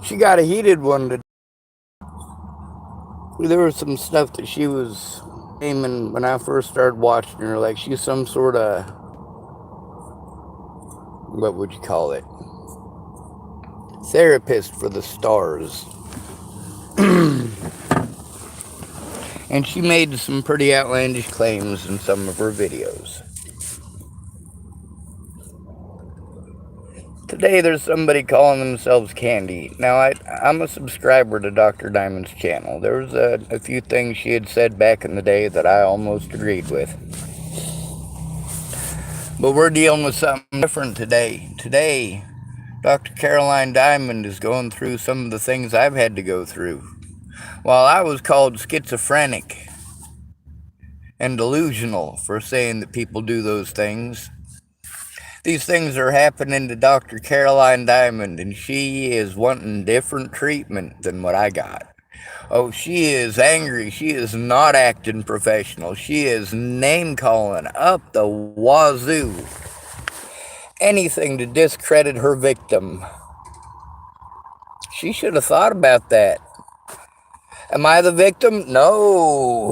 She got a heated one today. There was some stuff that she was aiming when I first started watching her, like she's some sort of, what would you call it? Therapist for the stars. And she made some pretty outlandish claims in some of her videos. Today there's somebody calling themselves Candy. Now I'm a subscriber to Dr. Diamond's channel. There was a few things she had said back in the day that I almost agreed with. But we're dealing with something different today. Today, Dr. Caroline Diamond is going through some of the things I've had to go through. While I was called schizophrenic and delusional for saying that people do those things, these things are happening to Dr. Caroline Diamond, and she is wanting different treatment than what I got. Oh, she is angry. She is not acting professional. She is name-calling up the wazoo. Anything to discredit her victim. She should have thought about that. Am I the victim? No.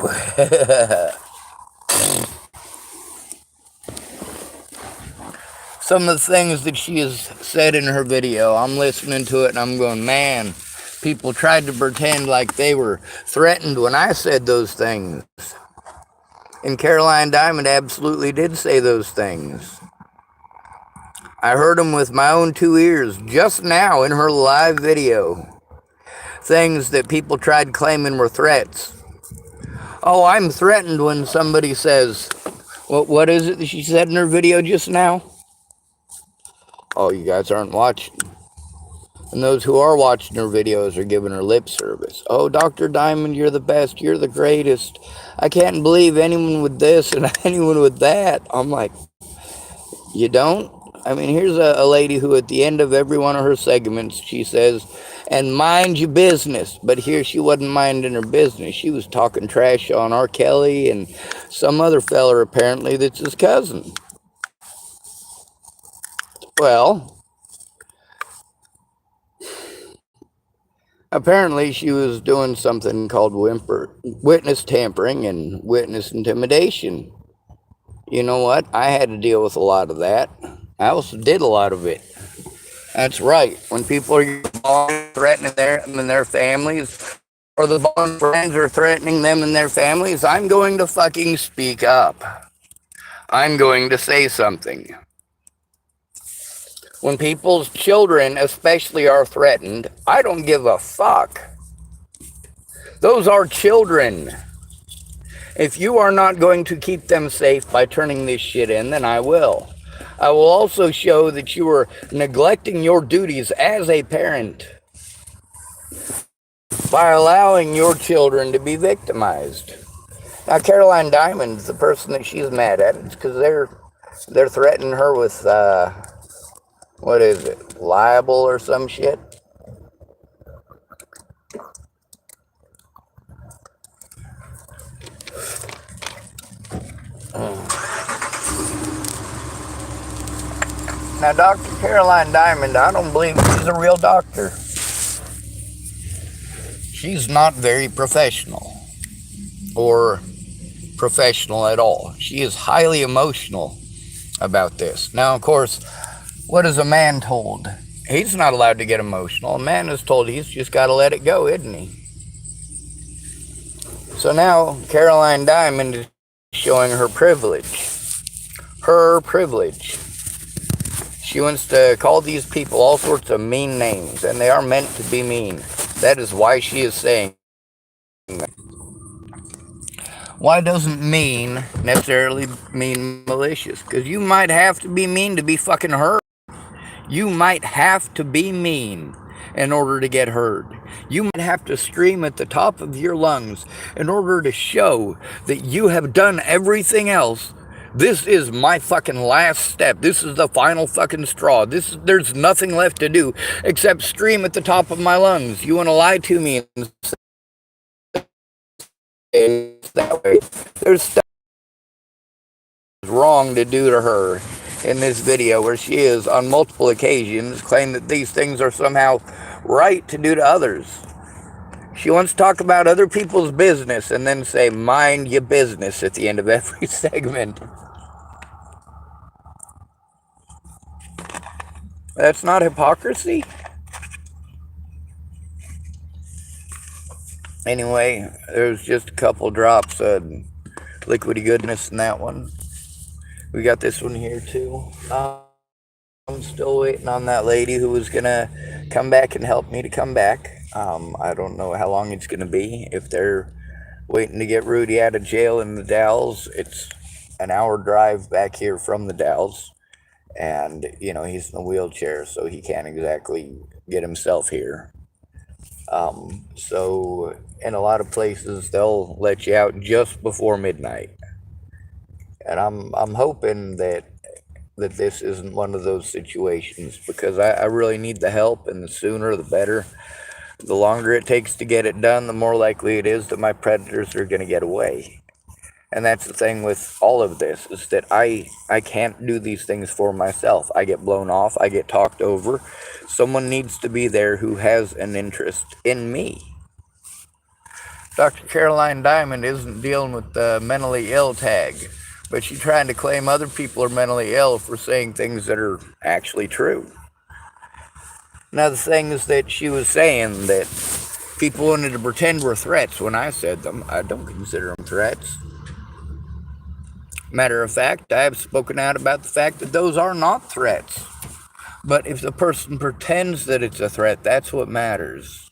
Some of the things that she has said in her video, I'm listening to it and I'm going, man, people tried to pretend like they were threatened when I said those things. And Caroline Diamond absolutely did say those things. I heard them with my own 2 ears just now in her live video. Things that people tried claiming were threats. Oh, I'm threatened when somebody says, what is it that she said in her video just now? Oh, you guys aren't watching. And those who are watching her videos are giving her lip service. Oh, Dr. Diamond, you're the best. You're the greatest. I can't believe anyone with this and anyone with that. I'm like, you don't? I mean, here's a lady who at the end of every one of her segments, she says, and mind your business. But here she wasn't minding her business. She was talking trash on R. Kelly and some other feller apparently that's his cousin. Well, apparently she was doing something called witness tampering and witness intimidation. You know what? I had to deal with a lot of that. I also did a lot of it. That's right. When people are threatening them and their families, or the bond friends are threatening them and their families, I'm going to fucking speak up. I'm going to say something. When people's children especially are threatened, I don't give a fuck. Those are children. If you are not going to keep them safe by turning this shit in, then I will. I will also show that you are neglecting your duties as a parent by allowing your children to be victimized. Now, Caroline Diamond, the person that she's mad at, it's because they're threatening her with, what is it, libel or some shit? Now, Dr. Caroline Diamond, I don't believe she's a real doctor. She's not very professional or professional at all. She is highly emotional about this. Now, of course, what is a man told? He's not allowed to get emotional. A man is told he's just got to let it go, isn't he? So now, Caroline Diamond is showing her privilege. Her privilege. She wants to call these people all sorts of mean names, and they are meant to be mean. That is why she is saying that. Why doesn't mean necessarily mean malicious? Because you might have to be mean to be fucking heard. You might have to be mean in order to get heard. You might have to scream at the top of your lungs in order to show that you have done everything else. This is my fucking last step. This is the final fucking straw. There's nothing left to do except scream at the top of my lungs. You want to lie to me and say that way? There's stuff wrong to do to her. in this video where she is on multiple occasions claim that these things are somehow right to do to others. She wants to talk about other people's business and then say, mind your business at the end of every segment. That's not hypocrisy? Anyway, there's just a couple drops of liquidy goodness in that one. We got this one here too. I'm still waiting on that lady who was gonna come back and help me to come back. I don't know how long it's gonna be. If they're waiting to get Rudy out of jail in the Dalles, it's an hour drive back here from the Dalles. And, you know, he's in a wheelchair, so he can't exactly get himself here. So in a lot of places, they'll let you out just before midnight. And I'm hoping that this isn't one of those situations, because I really need the help, and the sooner the better. The longer it takes to get it done, the more likely it is that my predators are going to get away. And that's the thing with all of this, is that I can't do these things for myself. I get blown off. I get talked over. Someone needs to be there who has an interest in me. Dr. Caroline Diamond isn't dealing with the mentally ill tag, but she's trying to claim other people are mentally ill for saying things that are actually true. Now, the things that she was saying that people wanted to pretend were threats when I said them, I don't consider them threats. Matter of fact, I have spoken out about the fact that those are not threats. But if the person pretends that it's a threat, that's what matters.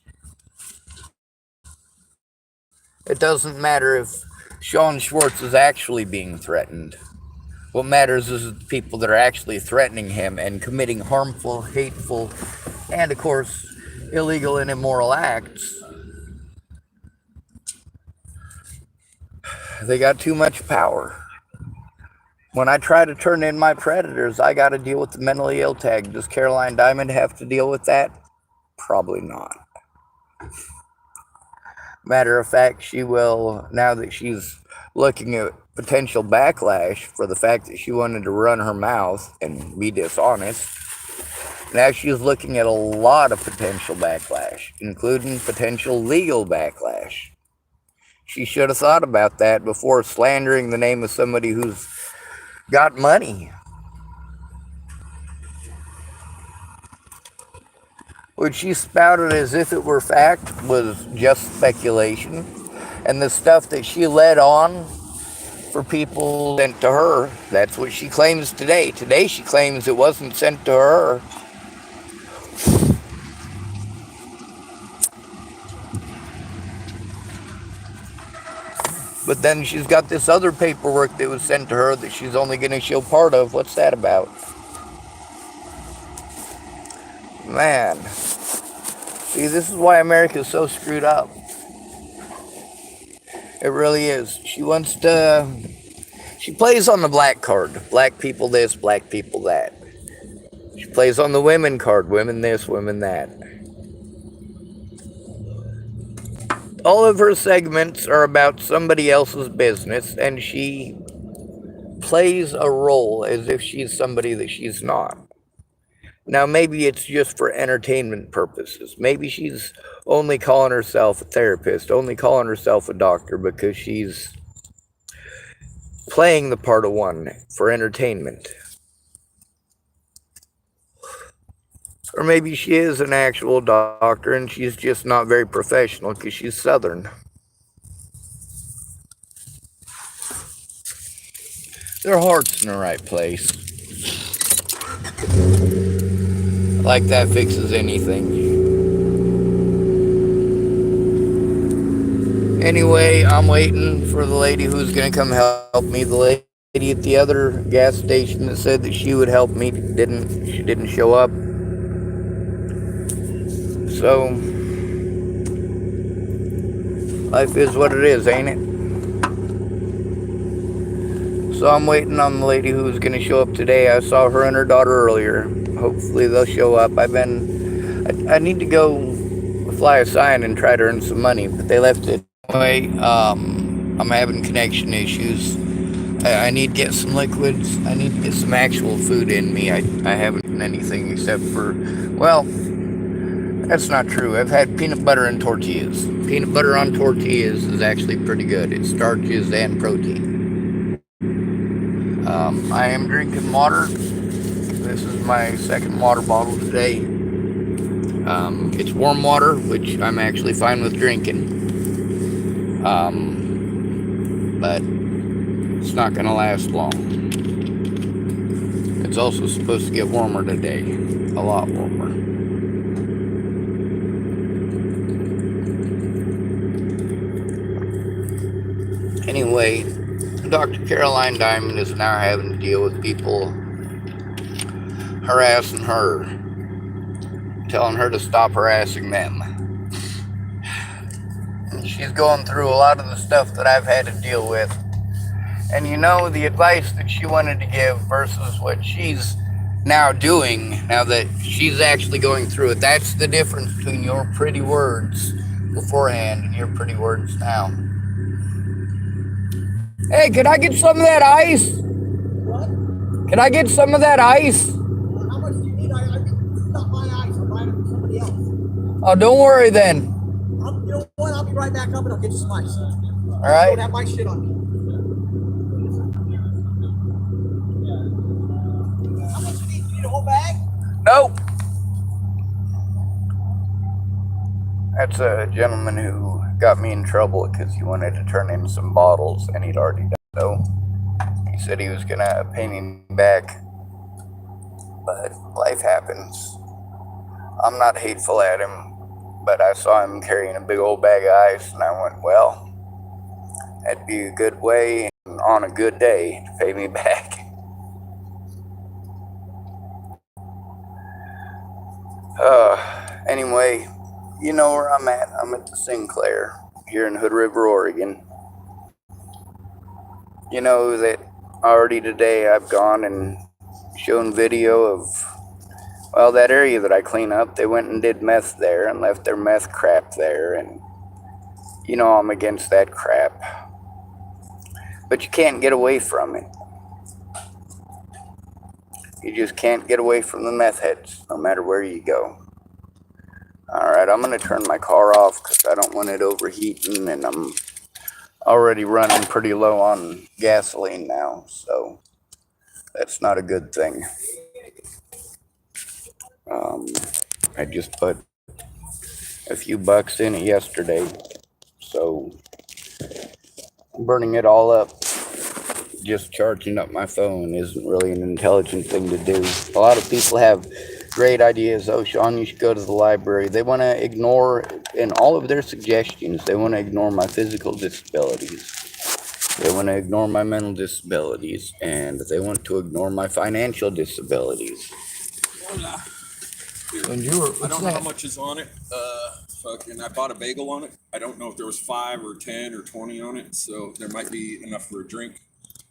It doesn't matter if Sean Schwartz is actually being threatened. What matters is the people that are actually threatening him and committing harmful, hateful, and, of course, illegal and immoral acts. They got too much power. When I try to turn in my predators, I got to deal with the mentally ill tag. Does Caroline Diamond have to deal with that? Probably not. Matter of fact, she will, now that she's looking at potential backlash for the fact that she wanted to run her mouth and be dishonest. Now she's looking at a lot of potential backlash, including potential legal backlash. She should have thought about that before slandering the name of somebody who's got money. What she spouted as if it were fact was just speculation. And the stuff that she led on for people sent to her, that's what she claims today. Today she claims it wasn't sent to her. But then she's got this other paperwork that was sent to her that she's only going to show part of. What's that about? Man. See, this is why America is so screwed up. It really is. She wants to... She plays on the black card. Black people this, black people that. She plays on the women card. Women this, women that. All of her segments are about somebody else's business, and she plays a role as if she's somebody that she's not. Now, maybe it's just for entertainment purposes. Maybe she's only calling herself a therapist, only calling herself a doctor because she's playing the part of one for entertainment. Or maybe she is an actual doctor and she's just not very professional because she's Southern. Their heart's in the right place. Like that fixes anything. Anyway, I'm waiting for the lady who's going to come help me. The lady at the other gas station that said that she would help me she didn't show up. So, life is what it is, ain't it? So I'm waiting on the lady who's going to show up today. I saw her and her daughter earlier. Hopefully they'll show up. I need to go fly a sign and try to earn some money, but they left it. Anyway, I'm having connection issues. I need to get some liquids. I need to get some actual food in me. I haven't eaten anything except for, well, that's not true. I've had peanut butter and tortillas. Peanut butter on tortillas is actually pretty good. It starches and protein. I am drinking water. This is my second water bottle today. It's warm water, which I'm actually fine with drinking. But it's not going to last long. It's also supposed to get warmer today. A lot warmer. Anyway, Dr. Caroline Diamond is now having to deal with people harassing her, telling her to stop harassing them. And she's going through a lot of the stuff that I've had to deal with. And you know, the advice that she wanted to give versus what she's now doing, now that she's actually going through it, that's the difference between your pretty words beforehand and your pretty words now. Hey, can I get some of that ice? What? Can I get some of that ice? How much do you need? It's not my ice. I'm buying it from somebody else. Oh, don't worry then. You know what? I'll be right back up and I'll get you some ice. All right. I don't have my shit on me. How much do you need? You need a whole bag? Nope. That's a gentleman who got me in trouble because he wanted to turn in some bottles and he'd already done so. He said he was gonna pay me back, but life happens. I'm not hateful at him, but I saw him carrying a big old bag of ice and I went, well, that'd be a good way and on a good day to pay me back. Anyway, you know where I'm at. I'm at the Sinclair here in Hood River, Oregon. You know that already today I've gone and shown video of, well, that area that I clean up. They went and did meth there and left their meth crap there. And, you know, I'm against that crap. But you can't get away from it. You just can't get away from the meth heads, no matter where you go. Alright, I'm going to turn my car off because I don't want it overheating, and I'm already running pretty low on gasoline now, so that's not a good thing. I just put a few bucks in it yesterday, so burning it all up, just charging up my phone isn't really an intelligent thing to do. A lot of people have great ideas. Oh, Sean, you should go to the library. They want to ignore, in all of their suggestions, they want to ignore my physical disabilities. They want to ignore my mental disabilities. And they want to ignore my financial disabilities. Hola. I don't know how much is on it. Fucking, I bought a bagel on it. I don't know if there was 5 or 10 or 20 on it, so there might be enough for a drink.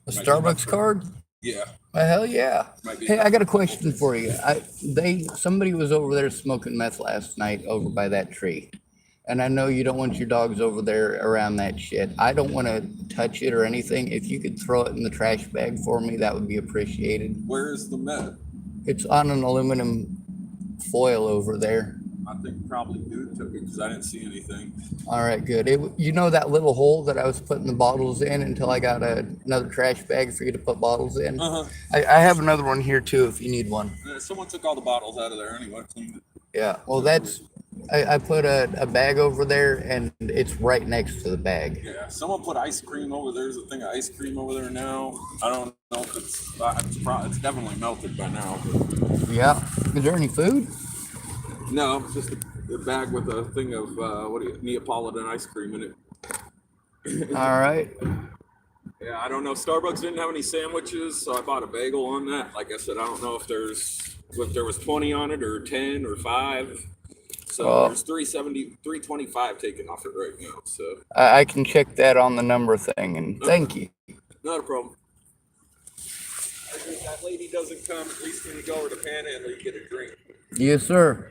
A Starbucks card? Yeah. Hell yeah. Hey, I got a question for you. Somebody was over there smoking meth last night over by that tree. And I know you don't want your dogs over there around that shit. I don't want to touch it or anything. If you could throw it in the trash bag for me, that would be appreciated. Where is the meth? It's on an aluminum foil over there. I think probably dude took it because I didn't see anything. All right, good. You know that little hole that I was putting the bottles in until I got another trash bag for you to put bottles in? Uh-huh. I have another one here too if you need one. Someone took all the bottles out of there anyway, cleaned it. Yeah, well I put a bag over there and it's right next to the bag. Yeah, someone put ice cream over there. There's a thing of ice cream over there now. I don't know if it's definitely melted by now. But. Yeah. Is there any food? No, it's just a bag with a thing of Neapolitan ice cream in it. All right. Yeah, I don't know. Starbucks didn't have any sandwiches, so I bought a bagel on that. Like I said, I don't know if there was 20 on it or 10 or 5. So there's 325 taken off it right now. So I can check that on the number thing, and thank you. Not a problem. If that lady doesn't come, at least when you go over to Panhandle, you get a drink. Yes, sir.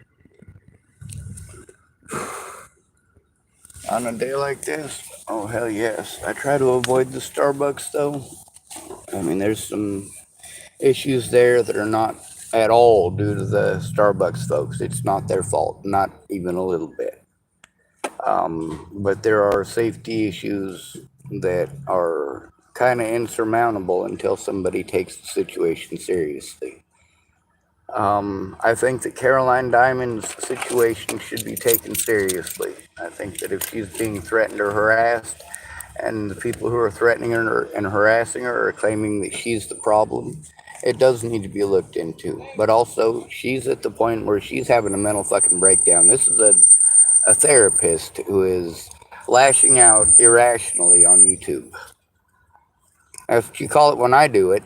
On a day like this, oh hell yes. I try to avoid the Starbucks though. I mean, there's some issues there that are not at all due to the Starbucks folks. It's not their fault, not even a little bit. But there are safety issues that are kind of insurmountable until somebody takes the situation seriously. I think that Caroline Diamond's situation should be taken seriously. I think that if she's being threatened or harassed, and the people who are threatening her and harassing her are claiming that she's the problem, it does need to be looked into. But also, she's at the point where she's having a mental fucking breakdown. This is a therapist who is lashing out irrationally on YouTube. That's what you call it when I do it.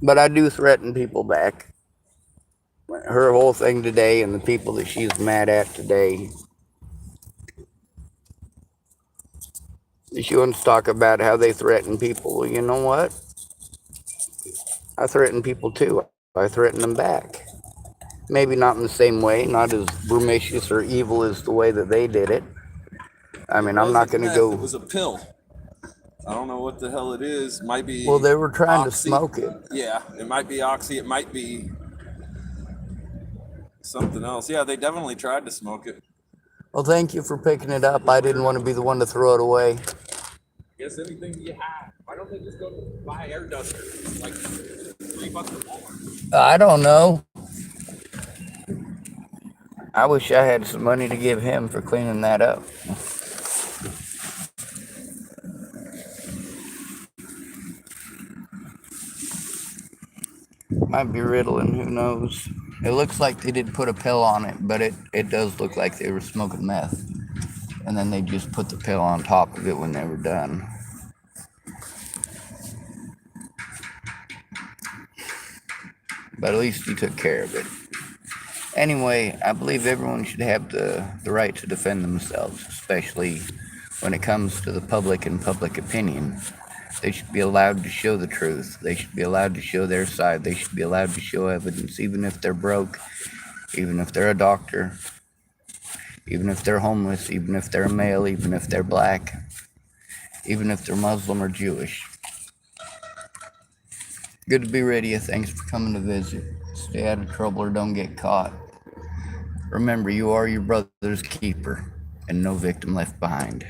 But I do threaten people back. Her whole thing today and the people that she's mad at today, she wants to talk about how they threaten people. Well, you know what? I threaten people too. I threaten them back. Maybe not in the same way, not as brumicious or evil as the way that they did it. I mean, I'm not going to go. It was a pill. I don't know what the hell it is. Might be. Well, they were trying to Oxy. smoke it. Yeah, it might be Oxy. It might be something else. Yeah, they definitely tried to smoke it. Well, thank you for picking it up. I didn't want to be the one to throw it away. Guess anything you have. Why don't they just go buy air duster? Like $3 a bar. I don't know. I wish I had some money to give him for cleaning that up. Might be Ritalin, who knows? It looks like they did put a pill on it, but it does look like they were smoking meth. And then they just put the pill on top of it when they were done. But at least he took care of it. Anyway, I believe everyone should have the right to defend themselves, especially when it comes to the public and public opinion. They should be allowed to show the truth. They should be allowed to show their side. They should be allowed to show evidence, even if they're broke, even if they're a doctor, even if they're homeless, even if they're a male, even if they're black, even if they're Muslim or Jewish. Good to be radio. Thanks for coming to visit. Stay out of trouble or don't get caught. Remember, you are your brother's keeper, and no victim left behind.